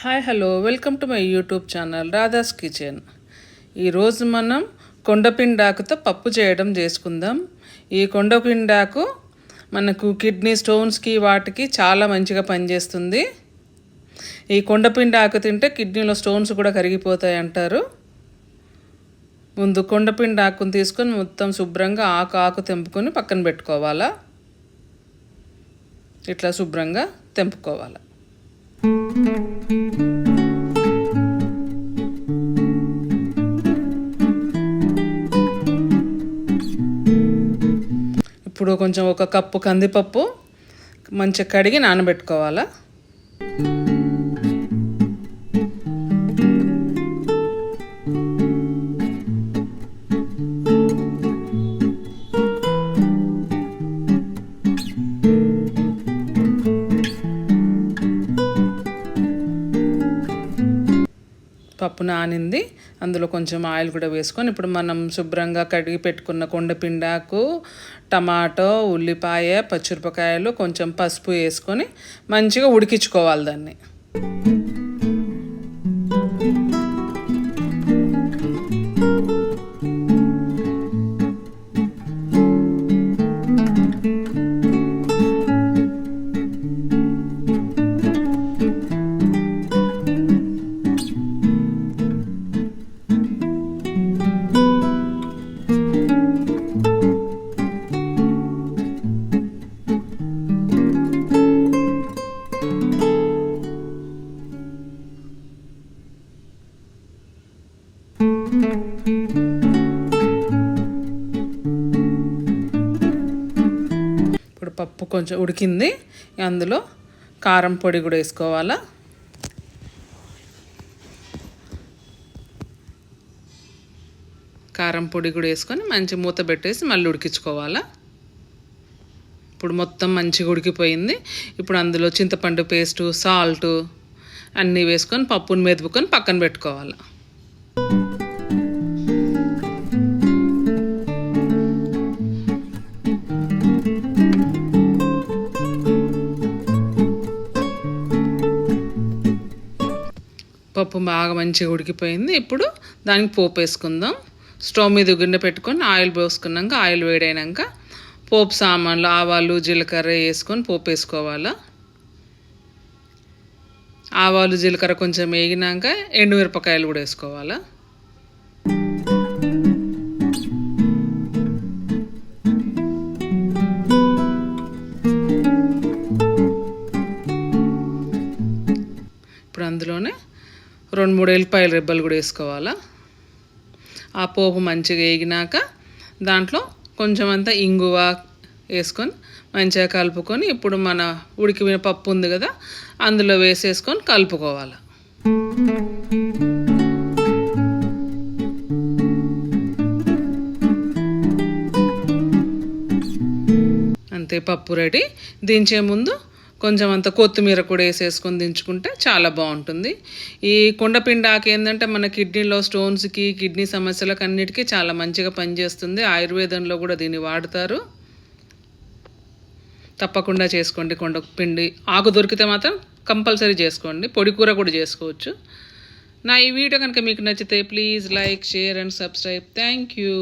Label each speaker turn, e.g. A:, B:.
A: Hi hello welcome to my YouTube channel Radha's kitchen. ఈరోజు మనం కొండపిండాకుతో పప్పు చేయడం చేసుకుందాం. ఈ కొండపిండాకు మనకు కిడ్నీ స్టోన్స్కి వాటికి చాలా మంచిగా పనిచేస్తుంది. ఈ కొండపిండాకు తింటే కిడ్నీలో స్టోన్స్ కూడా కరిగిపోతాయి అంటారు. ముందు కొండపిండాకుని తీసుకొని మొత్తం శుభ్రంగా ఆకు తెంపుకొని పక్కన పెట్టుకోవాలా. ఇట్లా శుభ్రంగా తెంపుకోవాలి. ఇప్పుడు కొంచెం ఒక కప్పు కందిపప్పు మంచిగా కడిగి నానబెట్టుకోవాలా. పప్పు నానింది, అందులో కొంచెం ఆయిల్ కూడా వేసుకొని ఇప్పుడు మనం శుభ్రంగా కడిగి పెట్టుకున్న కొండపిండాకు, టమాటో, ఉల్లిపాయ, పచ్చిమిరపకాయలు, కొంచెం పసుపు వేసుకొని మంచిగా ఉడికించుకోవాలి దాన్ని. ఇప్పుడు పప్పు కొంచెం ఉడికింది, అందులో కారం పొడి కూడా వేసుకోవాలా. కారం పొడి కూడా వేసుకొని మంచి మూత పెట్టేసి మళ్ళీ ఉడికించుకోవాలా. ఇప్పుడు మొత్తం మంచిగా ఉడికిపోయింది. ఇప్పుడు అందులో చింతపండు పేస్టు, సాల్టు అన్నీ వేసుకొని పప్పుని మెదుపుకొని పక్కన పెట్టుకోవాలి. పప్పు బాగా మంచిగా ఉడికిపోయింది. ఇప్పుడు దానికి పోపు వేసుకుందాం. స్టవ్ మీద గిన్నె పెట్టుకొని ఆయిల్ పోసుకున్నాక ఆయిల్ వేడైనాక పోపు సామాన్లు ఆవాలు, జీలకర్ర వేసుకొని పోపు వేసుకోవాలి. ఆవాలు, జీలకర్ర కొంచెం వేగినాక ఎండుమిరపకాయలు కూడా వేసుకోవాలి. ఇప్పుడు అందులోనే 2-3 ఎల్లిపాయల రెబ్బలు కూడా వేసుకోవాలా. ఆ పోపు మంచిగా వేగినాక దాంట్లో కొంచెం అంతా ఇంగువ వేసుకొని మంచిగా కలుపుకొని ఇప్పుడు మన ఉడికిన పప్పు ఉంది కదా అందులో వేసేసుకొని కలుపుకోవాలి. అంతే, పప్పు రెడీ. దించే ముందు కొంచెం అంత కొత్తిమీర కూడా వేసేసుకొని దించుకుంటే చాలా బాగుంటుంది. ఈ కొండపిండాకు ఏంటంటే మన కిడ్నీలో స్టోన్స్కి, కిడ్నీ సమస్యలకు అన్నిటికీ చాలా మంచిగా పనిచేస్తుంది. ఆయుర్వేదంలో కూడా దీన్ని వాడతారు. తప్పకుండా చేసుకోండి. కొండపిండి ఆకు దొరికితే మాత్రం కంపల్సరీ చేసుకోండి. పొడి కూర కూడా చేసుకోవచ్చు. నా ఈ వీడియో కనుక మీకు నచ్చితే please like, share and subscribe. Thank you.